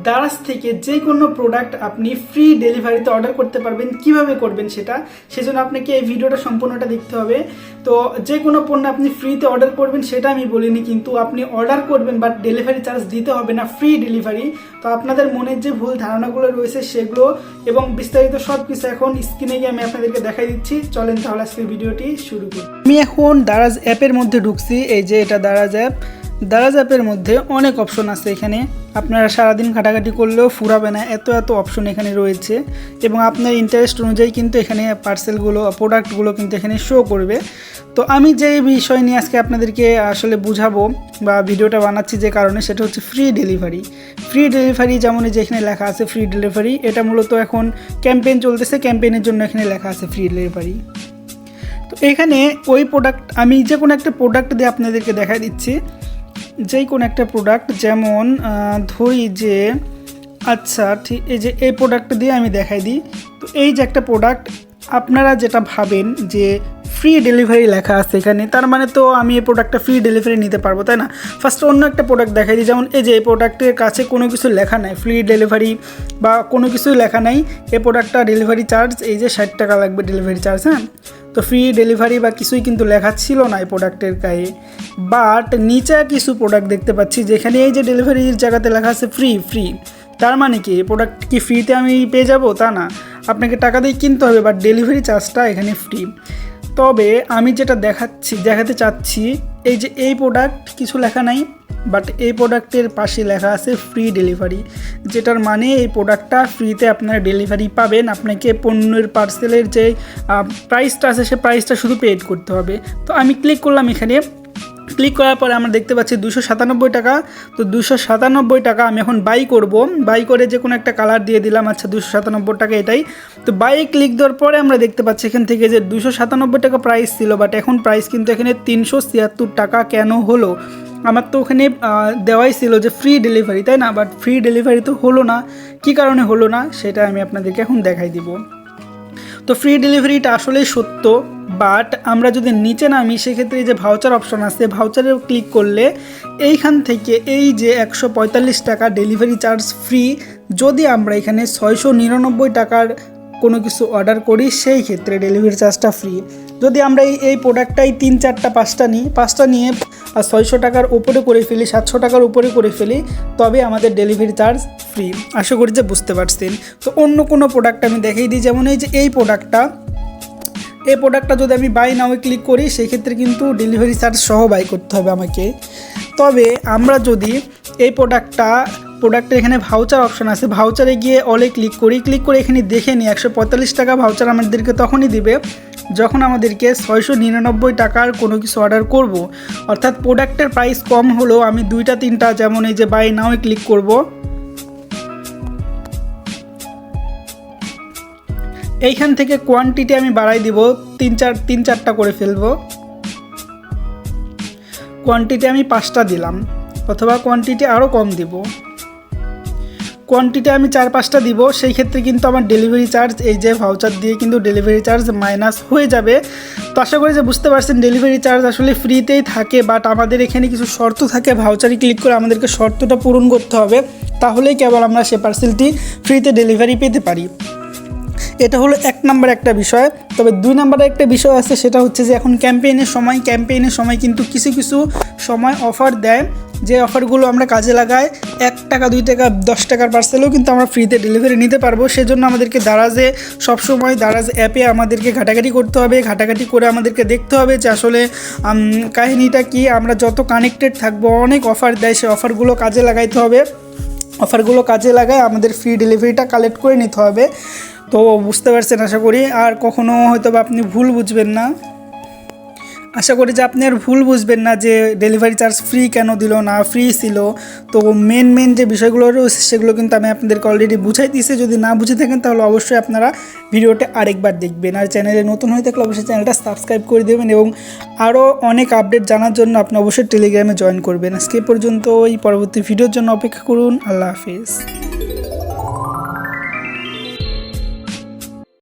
দারাজ থেকে যে কোনো প্রোডাক্ট আপনি ফ্রি ডেলিভারিতে অর্ডার করতে পারবেন। কিভাবে করবেন সেজন্য আপনাকে এই ভিডিওটা সম্পূর্ণটা দেখতে হবে। তো যে কোনো পণ্য আপনি ফ্রিতে অর্ডার করবেন সেটা আমি বলিনি, কিন্তু আপনি অর্ডার করবেন বাট ডেলিভারি চার্জ দিতে হবে না, ফ্রি ডেলিভারি। তো আপনাদের মনের যে ভুল ধারণাগুলো রয়েছে সেগুলো এবং বিস্তারিত সব কিছু এখন স্ক্রিনে গিয়ে আমি আপনাদেরকে দেখাই দিচ্ছি। চলেন তাহলে আজকের ভিডিওটি শুরু করি। আমি এখন দারাজ অ্যাপের মধ্যে ঢুকছি। এই যে এটা দারাজ অ্যাপ। দারাজ অ্যাপের মধ্যে অনেক অপশন আছে। এখানে আপনারা সারাদিন ঘাটাঘাটি করলেও ফুরাবে না, এত অপশন এখানে রয়েছে এবং আপনার ইন্টারেস্ট অনুযায়ী কিন্তু এখানে পার্সেলগুলো প্রোডাক্টগুলো কিন্তু এখানে শো করবে। তো আমি যে বিষয় নিয়ে আজকে আপনাদেরকে আসলে বুঝাবো বা ভিডিওটা বানাচ্ছি যে কারণে, সেটা হচ্ছে ফ্রি ডেলিভারি। ফ্রি ডেলিভারি যেমন যে এখানে লেখা আছে ফ্রি ডেলিভারি, এটা মূলত এখন ক্যাম্পেইন চলতেছে, ক্যাম্পেইনের জন্য এখানে লেখা আছে ফ্রি ডেলিভারি। তো এখানে ওই প্রোডাক্ট আমি যে কোনো একটা প্রোডাক্ট দিয়ে আপনাদেরকে দেখাই দিচ্ছি। যেই কোনো একটা প্রোডাক্ট, যেমন ধরি যে আচ্ছা ঠিক এই যে এই প্রোডাক্ট দিয়ে আমি দেখাই দিই। তো এই যে একটা প্রোডাক্ট, আপনারা যেটা ভাবেন যে ফ্রি ডেলিভারি লেখা আছে এখানে, তার মানে তো আমি এই প্রোডাক্টটা ফ্রি ডেলিভারি নিতে পারবো, তাই না? ফার্স্ট অন্য একটা প্রোডাক্ট দেখাই দিই। যেমন এই যে এই প্রোডাক্টের কাছে কোনো কিছু লেখা নাই ফ্রি ডেলিভারি বা কোনো কিছুই লেখা নাই। এই প্রোডাক্টটা ডেলিভারি চার্জ এই যে 60 টাকা লাগবে ডেলিভারি চার্জ, হ্যাঁ। তো ফ্রি ডেলিভারি বা কিছুই কিন্তু লেখা ছিল না এই প্রোডাক্টের গায়ে। বাট নিচে কিছু প্রোডাক্ট দেখতে পাচ্ছি যেখানে এই যে ডেলিভারির জায়গাতে লেখা আছে ফ্রি। তার মানে কি এই প্রোডাক্ট কি ফ্রিতে আমি পেয়ে যাব? তা না, আপনাকে টাকা দিয়ে কিনতে হবে, বাট ডেলিভারি চার্জটা এখানে ফ্রি। তবে আমি যেটা দেখাতে চাচ্ছি, এই যে এই প্রোডাক্ট কিছু লেখা নাই, বাট এই প্রোডাক্টের পাশে লেখা আছে ফ্রি ডেলিভারি, যেটার মানে এই প্রোডাক্টটা ফ্রিতে আপনারা ডেলিভারি পাবেন। আপনাকে পণ্যের পার্সেলের যে প্রাইসটা আছে সে প্রাইসটা শুধু পেড করতে হবে। তো আমি ক্লিক করলাম এখানে। ক্লিক করার পরে আমরা দেখতে পাচ্ছি 297 টাকা। তো 297 টাকা আমি এখন বাই করব। বাই করে যে কোনো একটা কালার দিয়ে দিলাম। আচ্ছা 297 টাকা এটাই। তো বাই ক্লিক দেওয়ার পরে আমরা দেখতে পাচ্ছি এখান থেকে যে 297 টাকা প্রাইস ছিল, বাট এখন প্রাইস কিন্তু এখানে 376 টাকা কেন হলো? আমার তো ওখানে দেওয়াই ছিল যে ফ্রি ডেলিভারি, তাই না? বাট ফ্রি ডেলিভারি তো হলো না। কী কারণে হলো না সেটা আমি আপনাদেরকে এখন দেখাই দিব। তো ফ্রি ডেলিভারিটা আসলেই সত্য, বাট আমরা যদি নিচে নামি সেক্ষেত্রে এই যে ভাউচার অপশন আছে, ভাউচারে ক্লিক করলে এইখান থেকে এই যে 145 টাকা ডেলিভারি চার্জ ফ্রি, যদি আমরা এখানে 699 টাকার কোনো কিছু অর্ডার করি সেই ক্ষেত্রে ডেলিভারি চার্জটা ফ্রি। যদি আমরা এই প্রোডাক্টটাই 3, 4, 5টা নিই, 5টা নিয়ে 600 টাকার উপরে করে ফেলি, 700 টাকার উপরে করে ফেলি, তবে আমাদের ডেলিভারি চার্জ ফ্রি। আশা করি যে বুঝতে পারছেন। তো অন্য কোনো প্রোডাক্ট আমি দেখিয়ে দিই। যেমন এই যে এই প্রোডাক্টটা যদি আমি বাই নাও ক্লিক করি সেক্ষেত্রে কিন্তু ডেলিভারি চার্জ সহ বাই করতে হবে আমাকে। তবে আমরা যদি এই প্রোডাক্টের এখানে ভাউচার অপশন আছে, ভাউচারে গিয়ে অলে ক্লিক করে এখানে দেখে নিই 145 টাকা ভাউচার আমাদেরকে তখনই দিবে যখন আমাদেরকে 699 টাকার কোনো কিছু অর্ডার করব। অর্থাৎ প্রোডাক্টের প্রাইস কম হলেও আমি 2টা 3টা যেমন এই যে বাই নাও ক্লিক করব, এইখান থেকে কোয়ান্টিটি আমি বাড়াই দিব, 3-4টা করে ফেলবো। কোয়ান্টিটি আমি 5টা দিলাম, অথবা কোয়ান্টিটি আরও কম দিব। কোয়ান্টিটি আমি 4-5টা দিব। সেই ক্ষেত্রে কিন্তু আমার ডেলিভারি চার্জ এই যে ভাউচার দিয়ে কিন্তু ডেলিভারি চার্জ মাইনাস হয়ে যাবে। তো আশা করি যে বুঝতে পারছেন ডেলিভারি চার্জ আসলে ফ্রিতেই থাকে, বাট আমাদের এখানে কিছু শর্ত থাকে। ভাউচারে ক্লিক করে আমাদেরকে শর্তটা পূরণ করতে হবে, তাহলেই কেবল আমরা সে পার্সেলটি ফ্রিতে ডেলিভারি পেতে পারি। এটা হলো 1 নম্বর একটা বিষয়। তবে 2 নম্বরের একটা বিষয় আছে, সেটা হচ্ছে যে এখন ক্যাম্পেইনের সময় কিন্তু কিছু সময় অফার দেয়, যে অফারগুলো আমরা কাজে লাগাই 1 টাকা 2 টাকা 10 টাকার পার্সেলও কিন্তু আমরা ফ্রিতে ডেলিভারি নিতে পারবো। সেজন্য আমাদেরকে দারাজে সবসময় দারাজ অ্যাপে আমাদেরকে ঘাটাঘাটি করতে হবে। ঘাটাঘাটি করে আমাদেরকে দেখতে হবে যে আসলে কাহিনিটা কি। আমরা যত কানেক্টেড থাকবো অনেক অফার দেয়, সেই অফারগুলো কাজে লাগাইতে হবে। অফারগুলো কাজে লাগায় আমাদের ফ্রি ডেলিভারিটা কালেক্ট করে নিতে হবে। তো বুঝতে পারছেন আশা করি। আর কখনো হয়তো বা আপনি ভুল বুঝবেন না, আশা করি যে আপনি আর ভুল বুঝবেন না যে ডেলিভারি চার্জ ফ্রি কেন দিল না, ফ্রি ছিল। তো মেন যে বিষয়গুলো রয়েছে সেগুলো কিন্তু আমি আপনাদেরকে অলরেডি বুঝাই দিয়েছি। যদি না বুঝে থাকেন তাহলে অবশ্যই আপনারা ভিডিওটা আরেকবার দেখবেন। আর চ্যানেলে নতুন হয়ে থাকলে অবশ্যই চ্যানেলটা সাবস্ক্রাইব করে দেবেন এবং আরও অনেক আপডেট জানার জন্য আপনি অবশ্যই টেলিগ্রামে জয়েন করবেন। আজকে পর্যন্ত এই পরবর্তী ভিডিওর জন্য অপেক্ষা করুন। আল্লাহ হাফিজ।